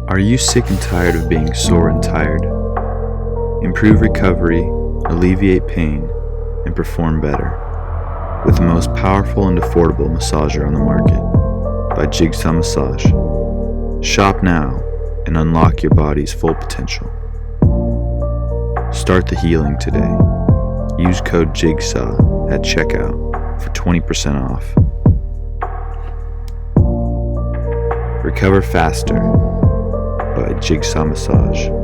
Are you sick and tired of being sore and tired? Improve recovery, alleviate pain, and perform better with the most powerful and affordable massager on the market by Jigsaw Massage. Shop now and unlock your body's full potential. Start the healing today. Use code JIGSAW at checkout for 20% off. Recover faster by Jigsaw Massage.